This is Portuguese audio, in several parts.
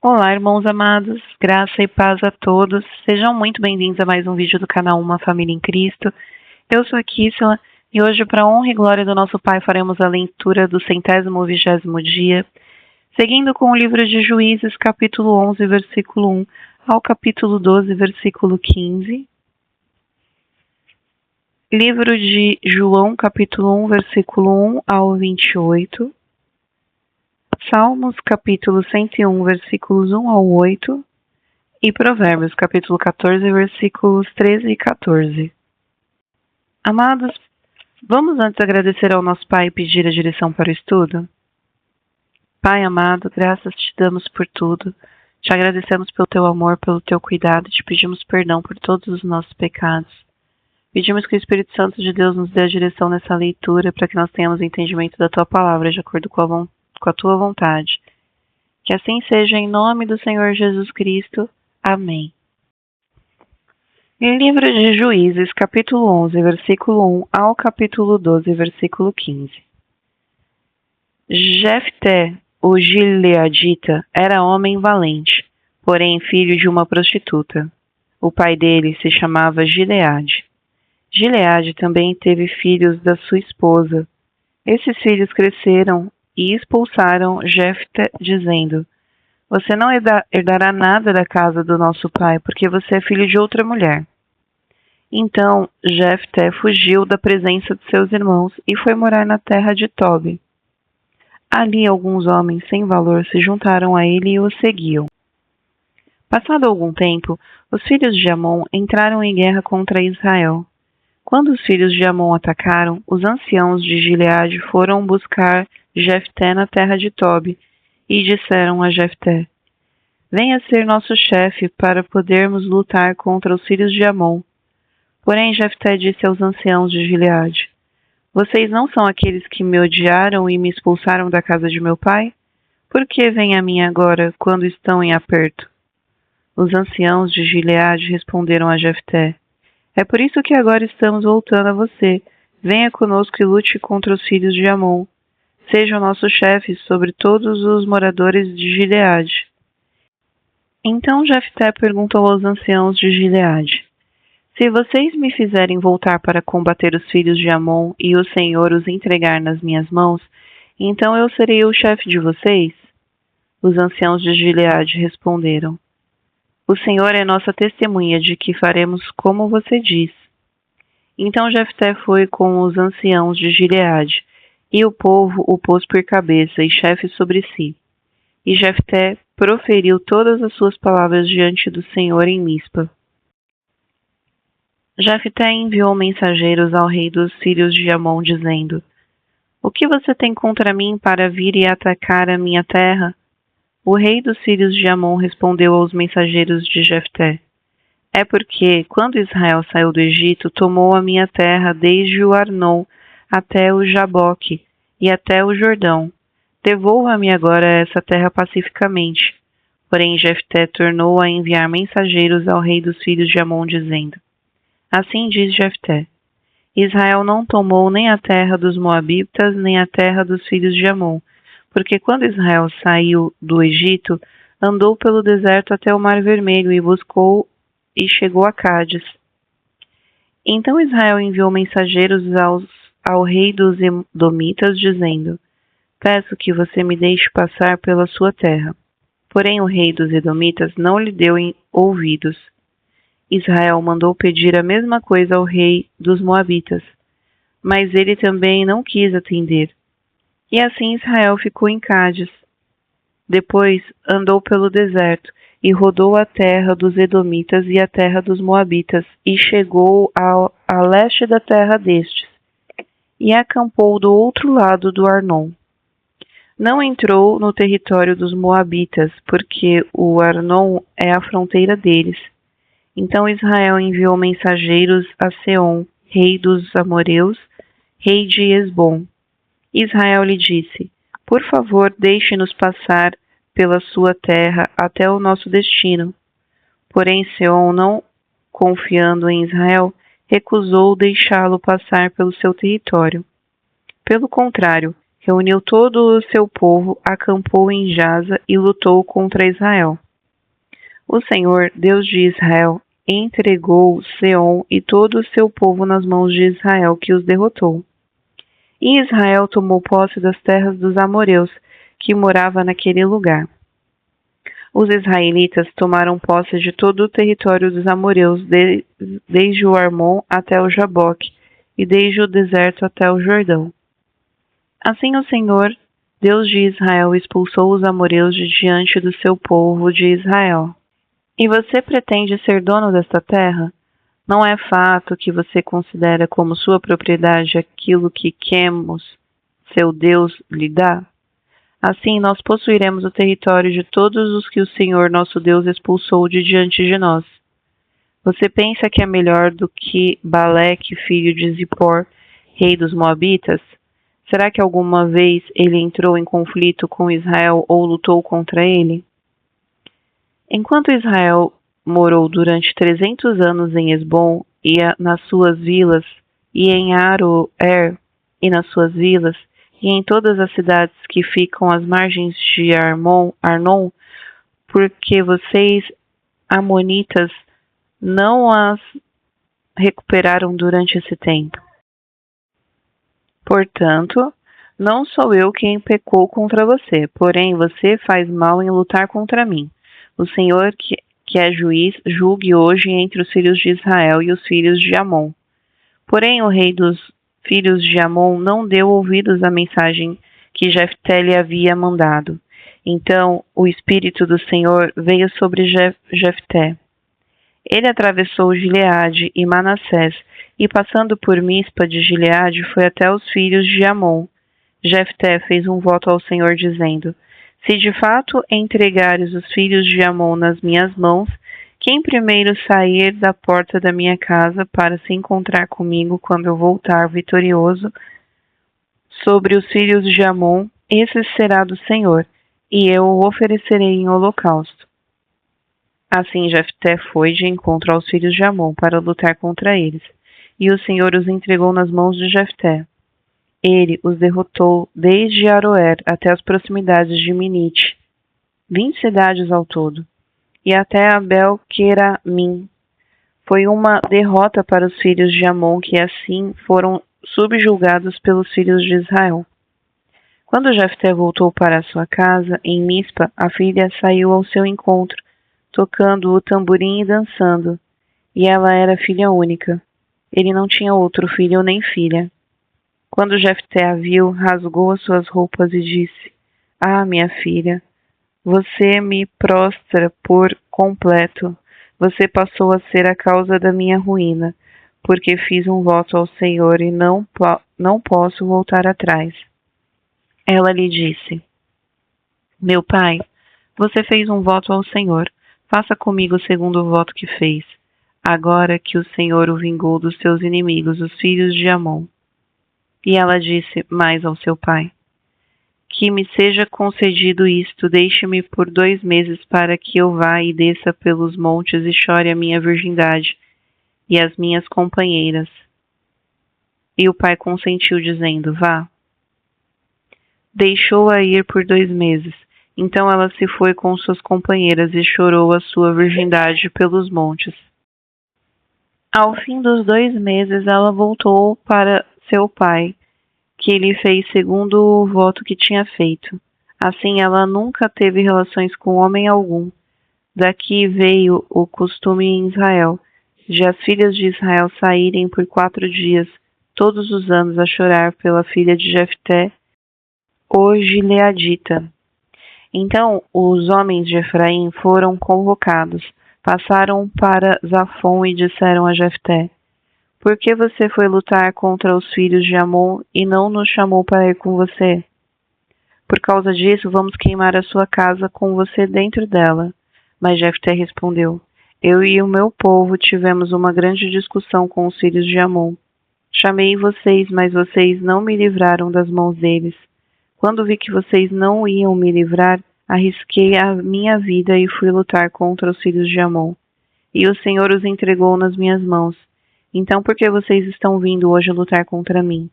Olá, irmãos amados, graça e paz a todos. Sejam muito bem-vindos a mais um vídeo do canal Uma Família em Cristo. Eu sou a Kissela e hoje, para a honra e glória do nosso Pai, faremos a leitura do 120º dia, seguindo com o livro de Juízes, capítulo 11, versículo 1 ao capítulo 12, versículo 15. Livro de João, capítulo 1, versículo 1 ao 28. Salmos, capítulo 101, versículos 1 ao 8, e Provérbios, capítulo 14, versículos 13 e 14. Amados, vamos antes agradecer ao nosso Pai e pedir a direção para o estudo? Pai amado, graças te damos por tudo. Te agradecemos pelo teu amor, pelo teu cuidado, te pedimos perdão por todos os nossos pecados. Pedimos que o Espírito Santo de Deus nos dê a direção nessa leitura para que nós tenhamos entendimento da tua palavra de acordo com a tua vontade. Que assim seja em nome do Senhor Jesus Cristo. Amém. Livro de Juízes, capítulo 11, versículo 1 ao capítulo 12, versículo 15. Jefté, o gileadita, era homem valente, porém filho de uma prostituta. O pai dele se chamava Gileade. Gileade também teve filhos da sua esposa. Esses filhos cresceram e expulsaram Jefté, dizendo: Você não herdará nada da casa do nosso pai, porque você é filho de outra mulher. Então Jefté fugiu da presença de seus irmãos e foi morar na terra de Tobi. Ali alguns homens sem valor se juntaram a ele e o seguiam. Passado algum tempo, os filhos de Amon entraram em guerra contra Israel. Quando os filhos de Amon atacaram, os anciãos de Gileade foram buscar Jefté na terra de Tobi e disseram a Jefté: Venha ser nosso chefe para podermos lutar contra os filhos de Amon. Porém Jefté disse aos anciãos de Gileade: Vocês não são aqueles que me odiaram e me expulsaram da casa de meu pai? Por que vêm a mim agora, quando estão em aperto? Os anciãos de Gileade responderam a Jefté: É por isso que agora estamos voltando a você. Venha conosco e lute contra os filhos de Amon. Seja o nosso chefe sobre todos os moradores de Gileade. Então Jefté perguntou aos anciãos de Gileade: Se vocês me fizerem voltar para combater os filhos de Amon e o Senhor os entregar nas minhas mãos, então eu serei o chefe de vocês? Os anciãos de Gileade responderam: O Senhor é nossa testemunha de que faremos como você diz. Então Jefté foi com os anciãos de Gileade, e o povo o pôs por cabeça e chefe sobre si. E Jefté proferiu todas as suas palavras diante do Senhor em Mispa. Jefté enviou mensageiros ao rei dos filhos de Amon, dizendo: O que você tem contra mim para vir e atacar a minha terra? O rei dos filhos de Amon respondeu aos mensageiros de Jefté: É porque, quando Israel saiu do Egito, tomou a minha terra desde o Arnon até o Jaboque e até o Jordão. Devolva-me agora essa terra pacificamente. Porém Jefté tornou a enviar mensageiros ao rei dos filhos de Amon, dizendo: Assim diz Jefté: Israel não tomou nem a terra dos Moabitas, nem a terra dos filhos de Amon, porque quando Israel saiu do Egito, andou pelo deserto até o Mar Vermelho e buscou e chegou a Cádiz. Então Israel enviou mensageiros ao rei dos Edomitas, dizendo: Peço que você me deixe passar pela sua terra. Porém o rei dos Edomitas não lhe deu ouvidos. Israel mandou pedir a mesma coisa ao rei dos Moabitas, mas ele também não quis atender. E assim Israel ficou em Cádiz. Depois andou pelo deserto e rodou a terra dos Edomitas e a terra dos Moabitas, e chegou a leste da terra destes, e acampou do outro lado do Arnon. Não entrou no território dos Moabitas, porque o Arnon é a fronteira deles. Então Israel enviou mensageiros a Seom, rei dos amoreus, rei de Hesbom. Israel lhe disse: Por favor, deixe-nos passar pela sua terra até o nosso destino. Porém Seom, não confiando em Israel, recusou deixá-lo passar pelo seu território. Pelo contrário, reuniu todo o seu povo, acampou em Jaza e lutou contra Israel. O Senhor, Deus de Israel, entregou Seom e todo o seu povo nas mãos de Israel, que os derrotou. E Israel tomou posse das terras dos amorreus, que morava naquele lugar. Os israelitas tomaram posse de todo o território dos amorreus, desde o Armon até o Jaboque, e desde o deserto até o Jordão. Assim o Senhor, Deus de Israel, expulsou os amorreus de diante do seu povo de Israel. E você pretende ser dono desta terra? Não é fato que você considera como sua propriedade aquilo que Quemos, seu Deus, lhe dá? Assim nós possuiremos o território de todos os que o Senhor nosso Deus expulsou de diante de nós. Você pensa que é melhor do que Baleque, filho de Zippor, rei dos Moabitas? Será que alguma vez ele entrou em conflito com Israel ou lutou contra ele? Enquanto Israel morou durante 300 anos em Esbom e nas suas vilas, e em Aroer e nas suas vilas, e em todas as cidades que ficam às margens de Arnon, porque vocês, amonitas, não as recuperaram durante esse tempo. Portanto, não sou eu quem pecou contra você, porém você faz mal em lutar contra mim. O Senhor, que é juiz, julgue hoje entre os filhos de Israel e os filhos de Amon. Porém, o rei dos filhos de Amon não deu ouvidos à mensagem que Jefté lhe havia mandado. Então, o Espírito do Senhor veio sobre Jefté. Ele atravessou Gileade e Manassés, e passando por Mispa de Gileade, foi até os filhos de Amon. Jefté fez um voto ao Senhor, dizendo: se de fato entregares os filhos de Amon nas minhas mãos, quem primeiro sair da porta da minha casa para se encontrar comigo quando eu voltar vitorioso sobre os filhos de Amon, esse será do Senhor, e eu o oferecerei em holocausto. Assim Jefté foi de encontro aos filhos de Amon para lutar contra eles, e o Senhor os entregou nas mãos de Jefté. Ele os derrotou desde Aroer até as proximidades de Minite, 20 cidades ao todo, e até Abel-Queramim. Foi uma derrota para os filhos de Amon, que assim foram subjugados pelos filhos de Israel. Quando Jefté voltou para sua casa, em Mispa, a filha saiu ao seu encontro, tocando o tamborim e dançando, e ela era filha única. Ele não tinha outro filho nem filha. Quando Jefté a viu, rasgou as suas roupas e disse: ah, minha filha, você me prostra por completo. Você passou a ser a causa da minha ruína, porque fiz um voto ao Senhor e não posso voltar atrás. Ela lhe disse: meu pai, você fez um voto ao Senhor. Faça comigo segundo o voto que fez, agora que o Senhor o vingou dos seus inimigos, os filhos de Amon. E ela disse mais ao seu pai: que me seja concedido isto, deixe-me por 2 meses para que eu vá e desça pelos montes e chore a minha virgindade e as minhas companheiras. E o pai consentiu, dizendo: vá. Deixou-a ir por 2 meses. Então ela se foi com suas companheiras e chorou a sua virgindade pelos montes. Ao fim dos 2 meses, ela voltou para seu pai, que lhe fez segundo o voto que tinha feito. Assim ela nunca teve relações com homem algum. Daqui veio o costume em Israel, de as filhas de Israel saírem por 4 dias, todos os anos, a chorar pela filha de Jefté, o gileadita. Então os homens de Efraim foram convocados, passaram para Zafon e disseram a Jefté: por que você foi lutar contra os filhos de Amon e não nos chamou para ir com você? Por causa disso, vamos queimar a sua casa com você dentro dela. Mas Jefté respondeu: eu e o meu povo tivemos uma grande discussão com os filhos de Amon. Chamei vocês, mas vocês não me livraram das mãos deles. Quando vi que vocês não iam me livrar, arrisquei a minha vida e fui lutar contra os filhos de Amon. E o Senhor os entregou nas minhas mãos. Então por que vocês estão vindo hoje lutar contra mim?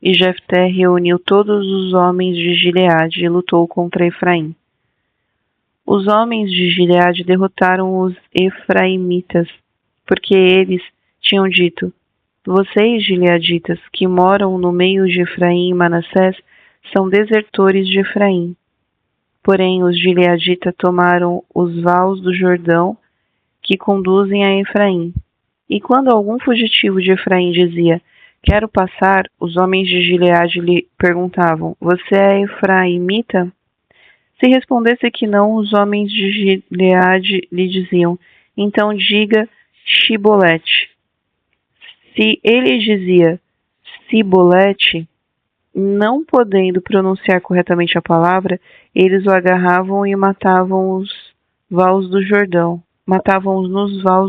E Jefté reuniu todos os homens de Gileade e lutou contra Efraim. Os homens de Gileade derrotaram os efraimitas, porque eles tinham dito: vocês, gileaditas, que moram no meio de Efraim e Manassés, são desertores de Efraim. Porém, os gileaditas tomaram os vales do Jordão que conduzem a Efraim. E quando algum fugitivo de Efraim dizia: quero passar, os homens de Gileade lhe perguntavam: você é efraimita? Se respondesse que não, os homens de Gileade lhe diziam: então diga Shibolete. Se ele dizia Sibolete, não podendo pronunciar corretamente a palavra, eles o agarravam e matavam-os nos vales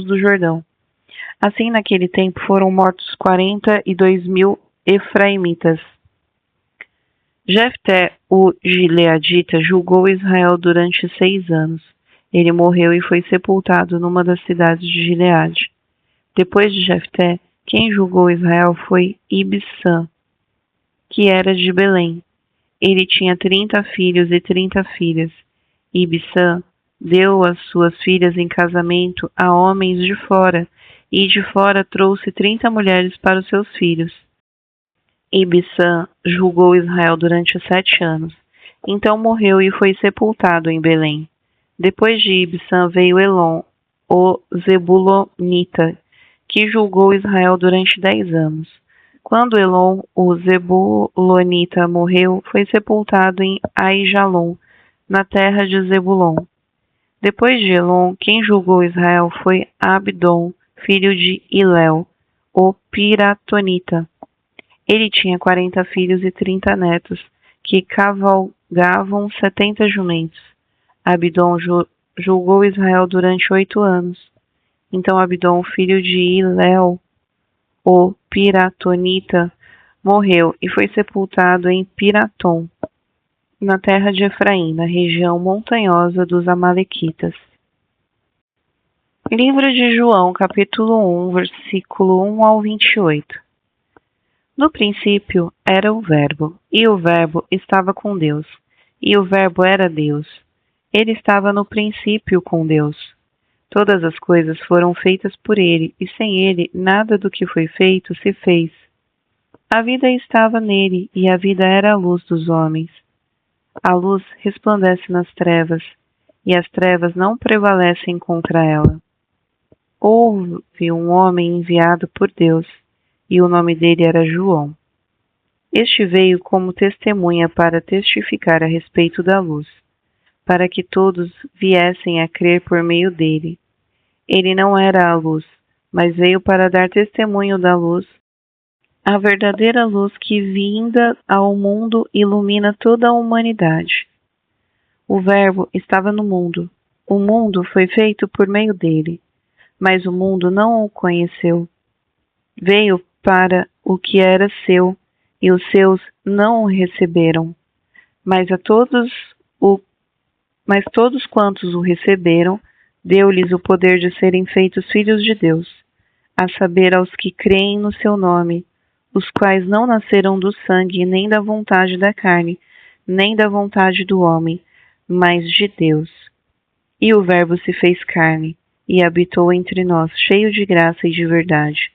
do Jordão. Assim, naquele tempo, foram mortos 42.000 efraimitas. Jefté, o gileadita, julgou Israel durante 6 anos. Ele morreu e foi sepultado numa das cidades de Gileade. Depois de Jefté, quem julgou Israel foi Ibsã, que era de Belém. Ele tinha 30 filhos e 30 filhas. Ibsã deu as suas filhas em casamento a homens de fora, e de fora trouxe 30 mulheres para os seus filhos. Ibsã julgou Israel durante 7 anos. Então morreu e foi sepultado em Belém. Depois de Ibsã veio Elon, o Zebulonita, que julgou Israel durante 10 anos. Quando Elon, o Zebulonita, morreu, foi sepultado em Aijalon, na terra de Zebulon. Depois de Elon, quem julgou Israel foi Abdon, filho de Hilel, o Piratonita. Ele tinha 40 filhos e 30 netos, que cavalgavam 70 jumentos. Abdon julgou Israel durante 8 anos. Então Abdon, filho de Hilel, o Piratonita, morreu e foi sepultado em Piratom, na terra de Efraim, na região montanhosa dos Amalequitas. Livro de João, capítulo 1, versículo 1 ao 28. No princípio era o Verbo, e o Verbo estava com Deus, e o Verbo era Deus. Ele estava no princípio com Deus. Todas as coisas foram feitas por ele, e sem ele nada do que foi feito se fez. A vida estava nele, e a vida era a luz dos homens. A luz resplandece nas trevas, e as trevas não prevalecem contra ela. Houve um homem enviado por Deus, e o nome dele era João. Este veio como testemunha para testificar a respeito da luz, para que todos viessem a crer por meio dele. Ele não era a luz, mas veio para dar testemunho da luz, a verdadeira luz que, vinda ao mundo, ilumina toda a humanidade. O Verbo estava no mundo. O mundo foi feito por meio dele, mas o mundo não o conheceu. Veio para o que era seu, e os seus não o receberam. Mas todos quantos o receberam, deu-lhes o poder de serem feitos filhos de Deus, a saber, aos que creem no seu nome, os quais não nasceram do sangue, nem da vontade da carne, nem da vontade do homem, mas de Deus. E o Verbo se fez carne, e habitou entre nós, cheio de graça e de verdade.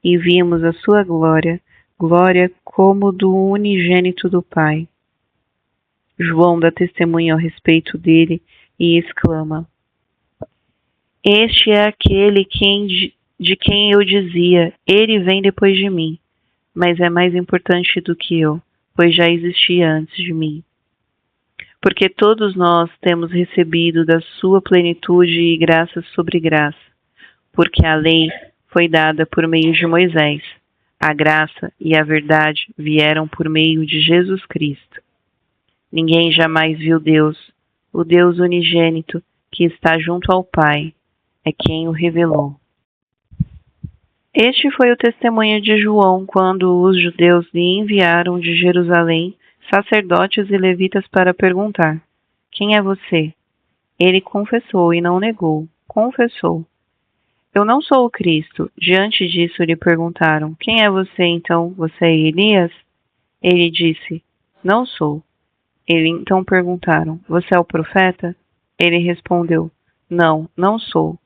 E vimos a sua glória, glória como do unigênito do Pai. João dá testemunho a respeito dele e exclama: este é aquele de quem eu dizia, ele vem depois de mim, mas é mais importante do que eu, pois já existia antes de mim. Porque todos nós temos recebido da sua plenitude e graça sobre graça, porque a lei foi dada por meio de Moisés, a graça e a verdade vieram por meio de Jesus Cristo. Ninguém jamais viu Deus, o Deus unigênito que está junto ao Pai, é quem o revelou. Este foi o testemunho de João quando os judeus lhe enviaram de Jerusalém sacerdotes e levitas para perguntar: quem é você? Ele confessou e não negou. Confessou: eu não sou o Cristo. Diante disso lhe perguntaram: quem é você então? Você é Elias? Ele disse: Não sou. Ele então perguntaram: Você é o profeta? Ele respondeu: Não, não sou.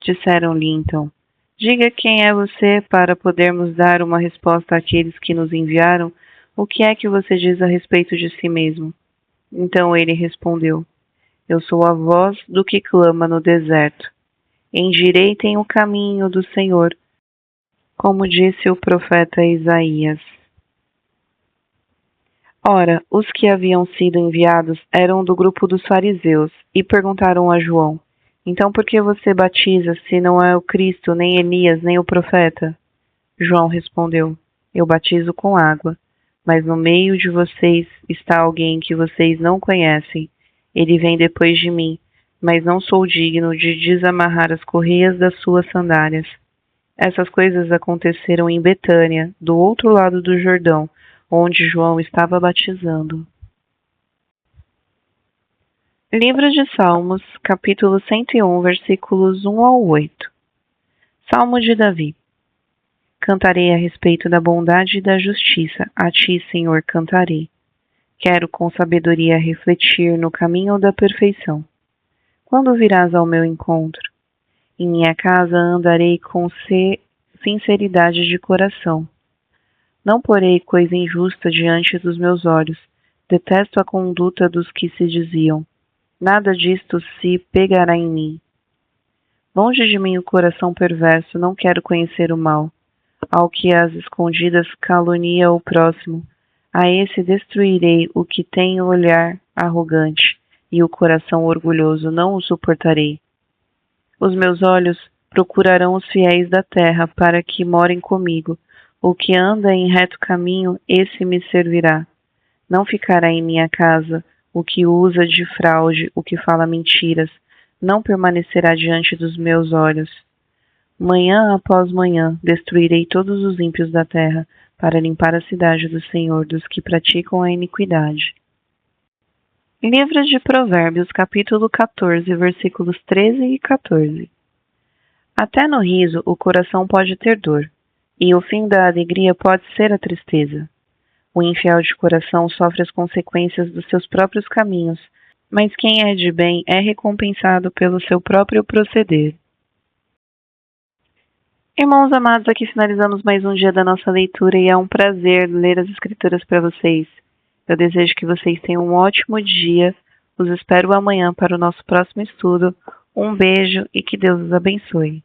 Disseram-lhe então: Diga quem é você para podermos dar uma resposta àqueles que nos enviaram. O que é que você diz a respeito de si mesmo? Então ele respondeu: Eu sou a voz do que clama no deserto. Endireitem o caminho do Senhor, como disse o profeta Isaías. Ora, os que haviam sido enviados eram do grupo dos fariseus e perguntaram a João: Então por que você batiza se não é o Cristo, nem Elias, nem o profeta? João respondeu: Eu batizo com água, mas no meio de vocês está alguém que vocês não conhecem. Ele vem depois de mim, mas não sou digno de desamarrar as correias das suas sandálias. Essas coisas aconteceram em Betânia, do outro lado do Jordão, onde João estava batizando. Livro de Salmos, capítulo 101, versículos 1 ao 8. Salmo de Davi. Cantarei a respeito da bondade e da justiça, a ti, Senhor, cantarei. Quero com sabedoria refletir no caminho da perfeição. Quando virás ao meu encontro? Em minha casa andarei com sinceridade de coração. Não porei coisa injusta diante dos meus olhos. Detesto a conduta dos que se diziam: Nada disto se pegará em mim. Longe de mim o coração perverso, não quero conhecer o mal. Ao que às escondidas calunia o próximo, a esse destruirei o que tem o olhar arrogante, e o coração orgulhoso não o suportarei. Os meus olhos procurarão os fiéis da terra para que morem comigo. O que anda em reto caminho, esse me servirá. Não ficará em minha casa o que usa de fraude, o que fala mentiras, não permanecerá diante dos meus olhos. Manhã após manhã destruirei todos os ímpios da terra, para limpar a cidade do Senhor dos que praticam a iniquidade. Livro de Provérbios, capítulo 14, versículos 13 e 14. Até no riso o coração pode ter dor, e o fim da alegria pode ser a tristeza. O infiel de coração sofre as consequências dos seus próprios caminhos, mas quem é de bem é recompensado pelo seu próprio proceder. Irmãos amados, aqui finalizamos mais um dia da nossa leitura e é um prazer ler as Escrituras para vocês. Eu desejo que vocês tenham um ótimo dia. Os espero amanhã para o nosso próximo estudo. Um beijo e que Deus os abençoe.